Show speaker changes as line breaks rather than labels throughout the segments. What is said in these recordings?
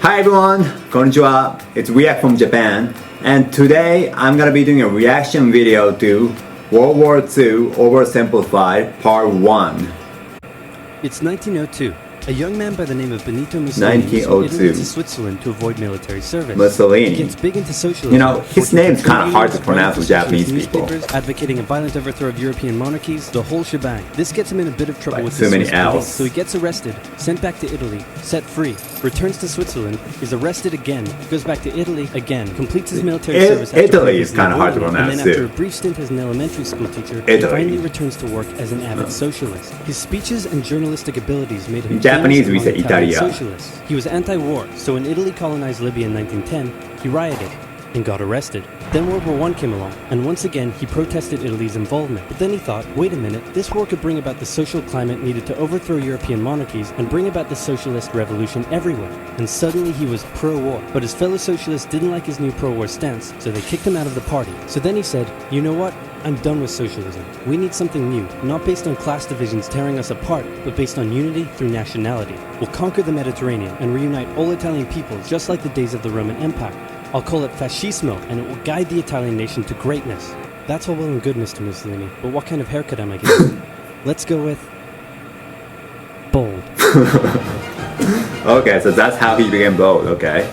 Hi everyone, konnichiwa. It's React from Japan, and today I'm gonna be doing a reaction video to World War II OverSimplified Part 1.
It's 1902. A young man by the name of Benito Mussolini moved from Italy to Switzerland to avoid military service.
Mussolini.
He gets big into socialism.
You know, his name's kind of hard to pronounce with Japanese people.
Advocating a violent overthrow of European monarchies, the whole shebang. This gets him in a bit of trouble with
too
the
many
Swiss
L's.
police, so he gets arrested, sent back to Italy, set free, returns to Switzerland, is arrested again, goes back to Italy again, completes his military service.
Italy is kind of hard to pronounce
and then after a brief stint as an elementary school teacher, he finally returns to work as an avid socialist. His speeches and journalistic abilities made him
in Japanese we say Italia.
Socialist. He was anti-war, so when Italy colonized Libya in 1910, he rioted and got arrested. Then World War I came along, and once again he protested Italy's involvement. But then he thought, wait a minute, this war could bring about the social climate needed to overthrow European monarchies and bring about the socialist revolution everywhere. And suddenly he was pro-war. But his fellow socialists didn't like his new pro-war stance, so they kicked him out of the party. So then he said, you know what? I'm done with socialism. We need something new, not based on class divisions tearing us apart, but based on unity through nationality. We'll conquer the Mediterranean and reunite all Italian peoples just like the days of the Roman Empire. I'll call it fascismo, and it will guide the Italian nation to greatness. That's all well and good, Mr. Mussolini, but what kind of haircut am I getting? Let's go with bold.
Okay, so that's how he became bold, okay.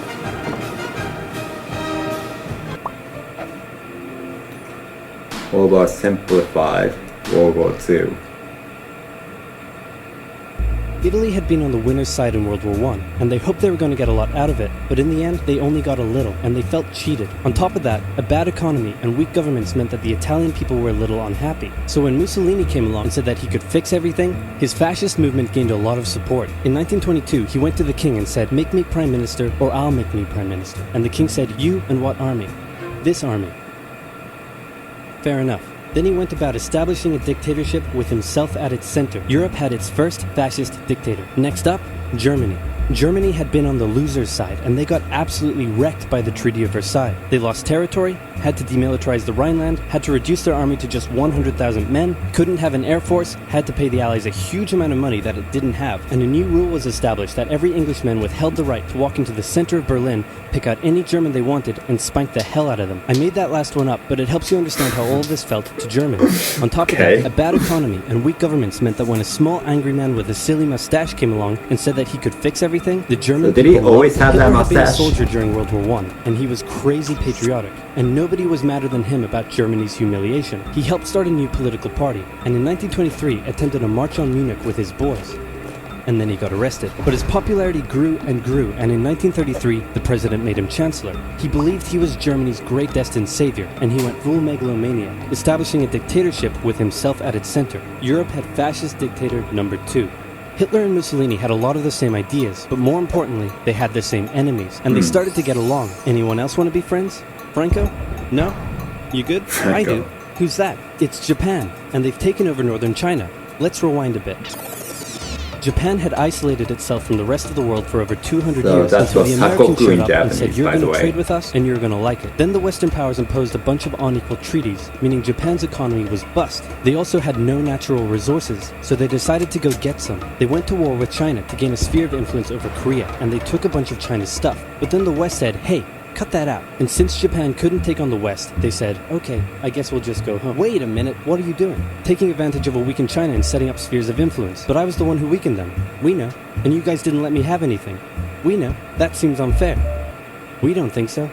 OverSimplified World War II.
Italy had been on the winner's side in World War I, and they hoped they were going to get a lot out of it, but in the end, they only got a little, and they felt cheated. On top of that, a bad economy and weak governments meant that the Italian people were a little unhappy. So when Mussolini came along and said that he could fix everything, his fascist movement gained a lot of support. In 1922, he went to the king and said, make me prime minister, or I'll make me prime minister. And the king said, you and what army? This army. Fair enough. Then he went about establishing a dictatorship with himself at its center. Europe had its first fascist dictator. Next up, Germany. Germany had been on the loser's side, and they got absolutely wrecked by the Treaty of Versailles. They lost territory, had to demilitarize the Rhineland, had to reduce their army to just 100,000 men, couldn't have an air force, had to pay the Allies a huge amount of money that it didn't have, and a new rule was established that every Englishman withheld the right to walk into the center of Berlin, pick out any German they wanted, and spank the hell out of them. I made that last one up, but it helps you understand how all of this felt to Germany. On top of that, a bad economy and weak governments meant that when a small angry man with a silly mustache came along and said that he could fix everything, the German
did he always have that mustache?
Hitler had been a soldier during World War I, and he was crazy patriotic, and nobody was madder than him about Germany's humiliation. He helped start a new political party, and in 1923 attempted a march on Munich with his boys. And then he got arrested. But his popularity grew and grew, and in 1933, the president made him chancellor. He believed he was Germany's great destined savior, and he went full megalomania, establishing a dictatorship with himself at its center. Europe had fascist dictator number 2. Hitler and Mussolini had a lot of the same ideas, but more importantly, they had the same enemies, and they started to get along. Anyone else want to be friends? Franco? No? You good?
Franco.
I do. Who's that? It's Japan, and they've taken over northern China. Let's rewind a bit. Japan had isolated itself from the rest of the world for over 200 years until the Americans showed up and said, you're going to trade with us and you're going to like it. Then the Western powers imposed a bunch of unequal treaties, meaning Japan's economy was bust. They also had no natural resources, so they decided to go get some. They went to war with China to gain a sphere of influence over Korea, and they took a bunch of China's stuff. But then the West said, hey, cut that out. And since Japan couldn't take on the West, they said, okay, I guess we'll just go home. Wait a minute, what are you doing? Taking advantage of a weakened China and setting up spheres of influence. But I was the one who weakened them. We know. And you guys didn't let me have anything. We know. That seems unfair. We don't think so.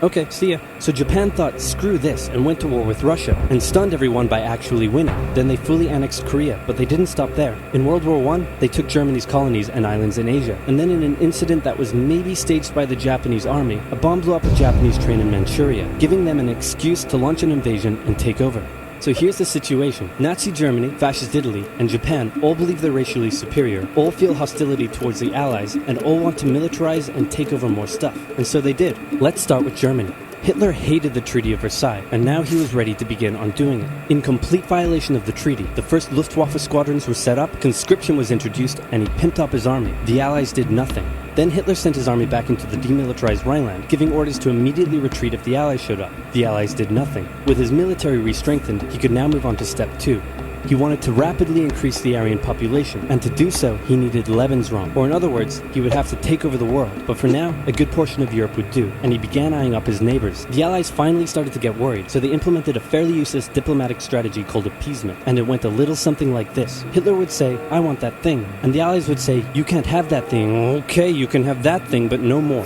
Okay, see ya. So Japan thought, screw this, and went to war with Russia, and stunned everyone by actually winning. Then they fully annexed Korea, but they didn't stop there. In World War I, they took Germany's colonies and islands in Asia, and then in an incident that was maybe staged by the Japanese army, a bomb blew up a Japanese train in Manchuria, giving them an excuse to launch an invasion and take over. So here's the situation. Nazi Germany, Fascist Italy, and Japan all believe they're racially superior, all feel hostility towards the Allies, and all want to militarize and take over more stuff. And so they did. Let's start with Germany. Hitler hated the Treaty of Versailles, and now he was ready to begin undoing it. In complete violation of the treaty, the first Luftwaffe squadrons were set up, conscription was introduced, and he pimped up his army. The Allies did nothing. Then Hitler sent his army back into the demilitarized Rhineland, giving orders to immediately retreat if the Allies showed up. The Allies did nothing. With his military re-strengthened, he could now move on to step 2. He wanted to rapidly increase the Aryan population, and to do so, he needed Lebensraum, or in other words, he would have to take over the world. But for now, a good portion of Europe would do, and he began eyeing up his neighbors. The Allies finally started to get worried, so they implemented a fairly useless diplomatic strategy called Appeasement, and it went a little something like this. Hitler would say, "I want that thing," and the Allies would say, "You can't have that thing." "Okay, you can have that thing, but no more."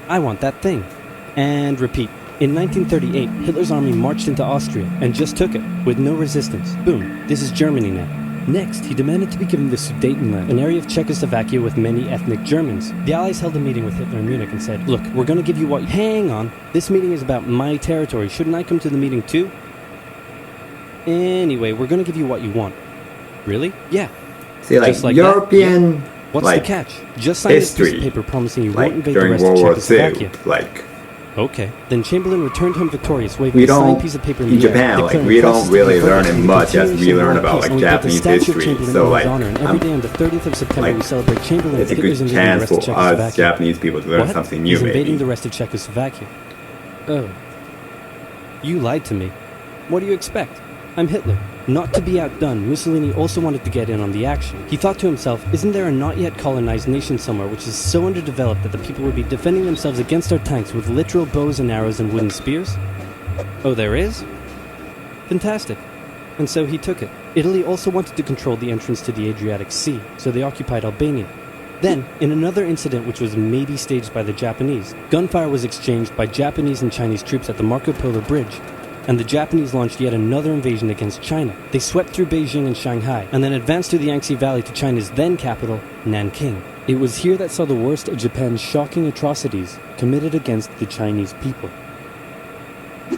"I want that thing." And repeat. In 1938, Hitler's army marched into Austria and just took it, with no resistance. Boom, this is Germany now. Next, he demanded to be given the Sudetenland, an area of Czechoslovakia with many ethnic Germans. The Allies held a meeting with Hitler in Munich and said, "Look, we're going to give you what... Hang on, this meeting is about my territory. Shouldn't I come to the meeting too?" "Anyway, we're going to give you what you want." "Really?" "Yeah."
See, like European,
yeah. What's
like,
the catch? Just sign this piece of paper promising you won't invade the rest of Czechoslovakia. Okay. Then Chamberlain returned home victorious, waving a signed piece of paper in the
Japan,
air.
like, we don't really learn as much as we learn about like Japanese history. So like,
every day on the 30th of September we celebrate Chamberlain.
It's a good chance for us Japanese people to learn something new.
He's invading the rest of Czechoslovakia. Oh. You lied to me. What do you expect? I'm Hitler. Not to be outdone, Mussolini also wanted to get in on the action. He thought to himself, isn't there a not yet colonized nation somewhere which is so underdeveloped that the people would be defending themselves against our tanks with literal bows and arrows and wooden spears? Oh, there is? Fantastic. And so he took it. Italy also wanted to control the entrance to the Adriatic Sea, so they occupied Albania. Then, in another incident which was maybe staged by the Japanese, gunfire was exchanged by Japanese and Chinese troops at the Marco Polo Bridge, and the Japanese launched yet another invasion against China. They swept through Beijing and Shanghai, and then advanced through the Yangtze Valley to China's then capital, Nanking. It was here that saw the worst of Japan's shocking atrocities committed against the Chinese people.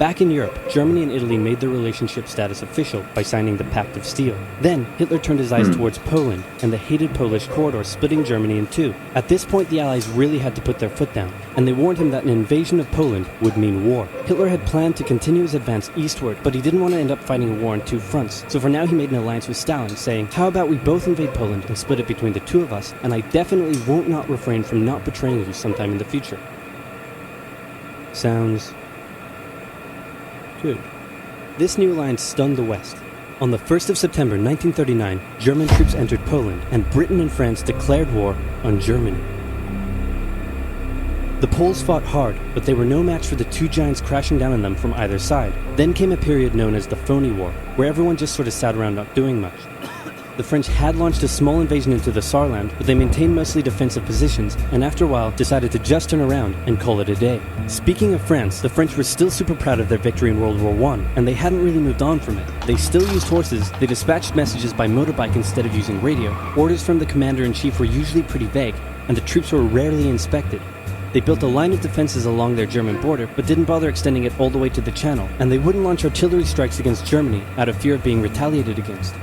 Back in Europe, Germany and Italy made their relationship status official by signing the Pact of Steel. Then, Hitler turned his eyes towards Poland and the hated Polish corridor splitting Germany in two. At this point, the Allies really had to put their foot down, and they warned him that an invasion of Poland would mean war. Hitler had planned to continue his advance eastward, but he didn't want to end up fighting a war on two fronts. So for now, he made an alliance with Stalin, saying, "How about we both invade Poland and split it between the two of us, and I definitely won't not refrain from not betraying you sometime in the future." Sounds good. This new alliance stunned the West. On the 1st of September 1939, German troops entered Poland, and Britain and France declared war on Germany. The Poles fought hard, but they were no match for the two giants crashing down on them from either side. Then came a period known as the Phoney War, where everyone just sort of sat around not doing much. The French had launched a small invasion into the Saarland, but they maintained mostly defensive positions, and after a while decided to just turn around and call it a day. Speaking of France, the French were still super proud of their victory in World War I, and they hadn't really moved on from it. They still used horses, they dispatched messages by motorbike instead of using radio, orders from the commander-in-chief were usually pretty vague, and the troops were rarely inspected. They built a line of defenses along their German border, but didn't bother extending it all the way to the Channel, and they wouldn't launch artillery strikes against Germany out of fear of being retaliated against.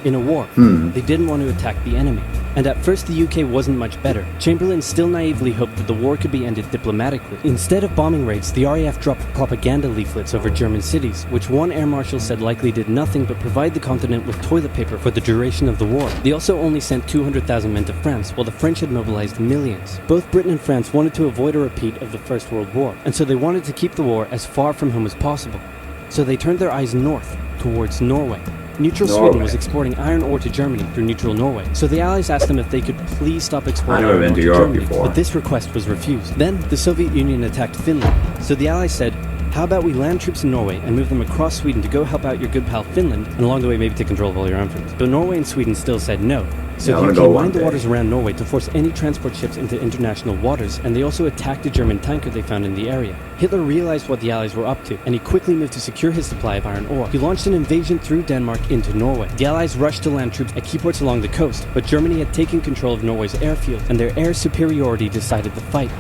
In a war, they didn't want to attack the enemy. And at first the UK wasn't much better. Chamberlain still naively hoped that the war could be ended diplomatically. Instead of bombing raids, the RAF dropped propaganda leaflets over German cities, which one air marshal said likely did nothing but provide the continent with toilet paper for the duration of the war. They also only sent 200,000 men to France, while the French had mobilized millions. Both Britain and France wanted to avoid a repeat of the First World War, and so they wanted to keep the war as far from home as possible. So they turned their eyes north, towards Norway. Neutral Sweden was exporting iron ore to Germany through neutral Norway, so the Allies asked them if they could please stop exporting iron ore to Germany, but this request was refused. Then, the Soviet Union attacked Finland, so the Allies said, how about we land troops in Norway and move them across Sweden to go help out your good pal Finland, and along the way maybe take control of all your influence. But Norway and Sweden still said no. So the UK mined the waters around Norway to force any transport ships into international waters, and they also attacked a German tanker they found in the area. Hitler realized what the Allies were up to, and he quickly moved to secure his supply of iron ore. He launched an invasion through Denmark into Norway. The Allies rushed to land troops at key ports along the coast, but Germany had taken control of Norway's airfield, and their air superiority decided the fight.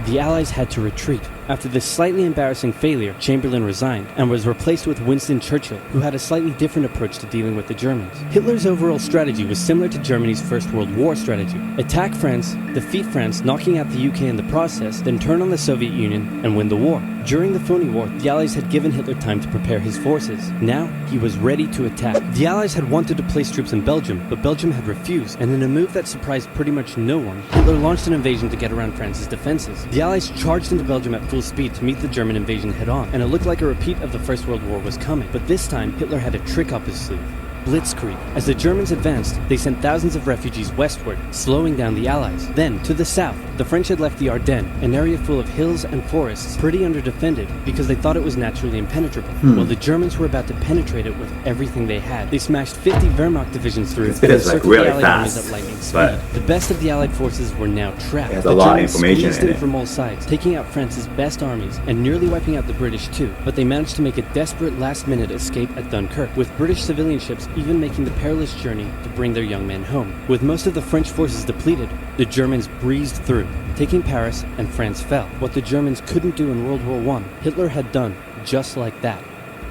The Allies had to retreat. After this slightly embarrassing failure, Chamberlain resigned and was replaced with Winston Churchill, who had a slightly different approach to dealing with the Germans. Hitler's overall strategy was similar to Germany's First World War strategy. Attack France, defeat France, knocking out the UK in the process, then turn on the Soviet Union and win the war. During the Phoney War, the Allies had given Hitler time to prepare his forces. Now, he was ready to attack. The Allies had wanted to place troops in Belgium, but Belgium had refused, and in a move that surprised pretty much no one, Hitler launched an invasion to get around France's defenses. The Allies charged into Belgium at full speed to meet the German invasion head-on, and it looked like a repeat of the First World War was coming. But this time, Hitler had a trick up his sleeve. Blitzkrieg. As the Germans advanced, they sent thousands of refugees westward, slowing down the Allies. Then, to the south, the French had left the Ardennes, an area full of hills and forests, pretty underdefended because they thought it was naturally impenetrable. While the Germans were about to penetrate it with everything they had. They smashed 50 Wehrmacht divisions through it and encircled
really
the Allied armies
fast,
at lightning speed. The best of the Allied forces were now trapped.
It has
the
a lot of
Germans
information
squeezed
in
in
it.
from all sides, taking out France's best armies and nearly wiping out the British too. But they managed to make a desperate last-minute escape at Dunkirk, with British civilian ships even making the perilous journey to bring their young men home. With most of the French forces depleted, the Germans breezed through, taking Paris, and France fell. What the Germans couldn't do in World War I, Hitler had done just like that.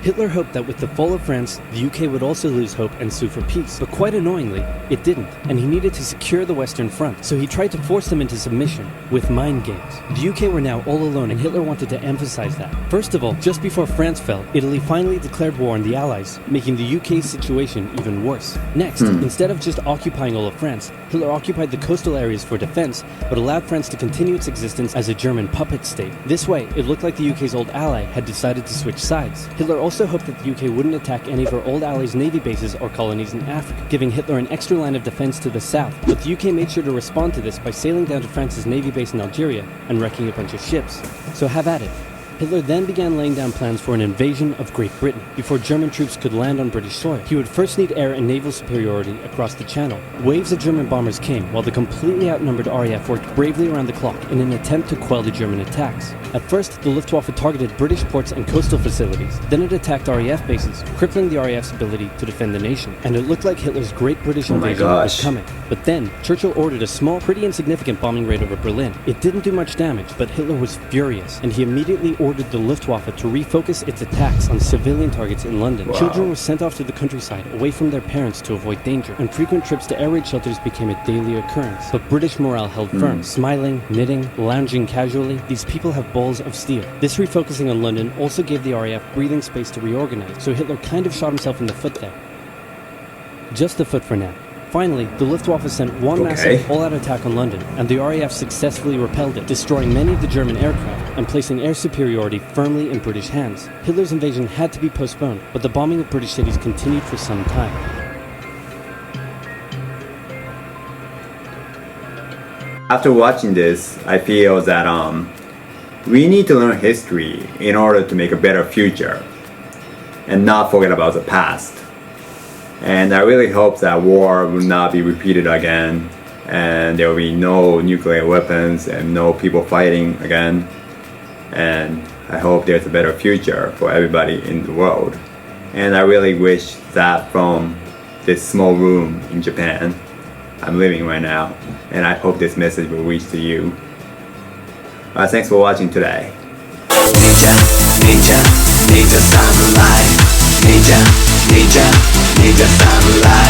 Hitler hoped that with the fall of France, the UK would also lose hope and sue for peace. But quite annoyingly, it didn't, and he needed to secure the Western Front, so he tried to force them into submission with mind games. The UK were now all alone, and Hitler wanted to emphasize that. First of all, just before France fell, Italy finally declared war on the Allies, making the UK's situation even worse. Next, instead of just occupying all of France, Hitler occupied the coastal areas for defense, but allowed France to continue its existence as a German puppet state. This way, it looked like the UK's old ally had decided to switch sides. Hitler also hoped that the UK wouldn't attack any of her old allies' navy bases or colonies in Africa, giving Hitler an extra line of defense to the south. But the UK made sure to respond to this by sailing down to France's navy base in Algeria and wrecking a bunch of ships. So have at it. Hitler then began laying down plans for an invasion of Great Britain. Before German troops could land on British soil, he would first need air and naval superiority across the Channel. Waves of German bombers came, while the completely outnumbered RAF worked bravely around the clock in an attempt to quell the German attacks. At first, the Luftwaffe targeted British ports and coastal facilities. Then it attacked RAF bases, crippling the RAF's ability to defend the nation. And it looked like Hitler's Great British invasion was coming. But then, Churchill ordered a small, pretty insignificant bombing raid over Berlin. It didn't do much damage, but Hitler was furious, and he immediately ordered the Luftwaffe to refocus its attacks on civilian targets in London. Children were sent off to the countryside, away from their parents to avoid danger, and frequent trips to air raid shelters became a daily occurrence. But British morale held firm. Smiling, knitting, lounging casually, these people have balls of steel. This refocusing on London also gave the RAF breathing space to reorganize, so Hitler kind of shot himself in the foot there. Just the foot for now. Finally, the Luftwaffe sent one massive all-out attack on London, and the RAF successfully repelled it, destroying many of the German aircraft and placing air superiority firmly in British hands. Hitler's invasion had to be postponed, but the bombing of British cities continued for some time.
After watching this, I feel that we need to learn history in order to make a better future and not forget about the past. And I really hope that war will not be repeated again, and there will be no nuclear weapons and no people fighting again. And I hope there's a better future for everybody in the world. And I really wish that from this small room in Japan I'm living right now, and I hope this message will reach to you. Thanks for watching today.
Ninja, ninja, ninja samurai. Ninja, ninja, ninja samurai.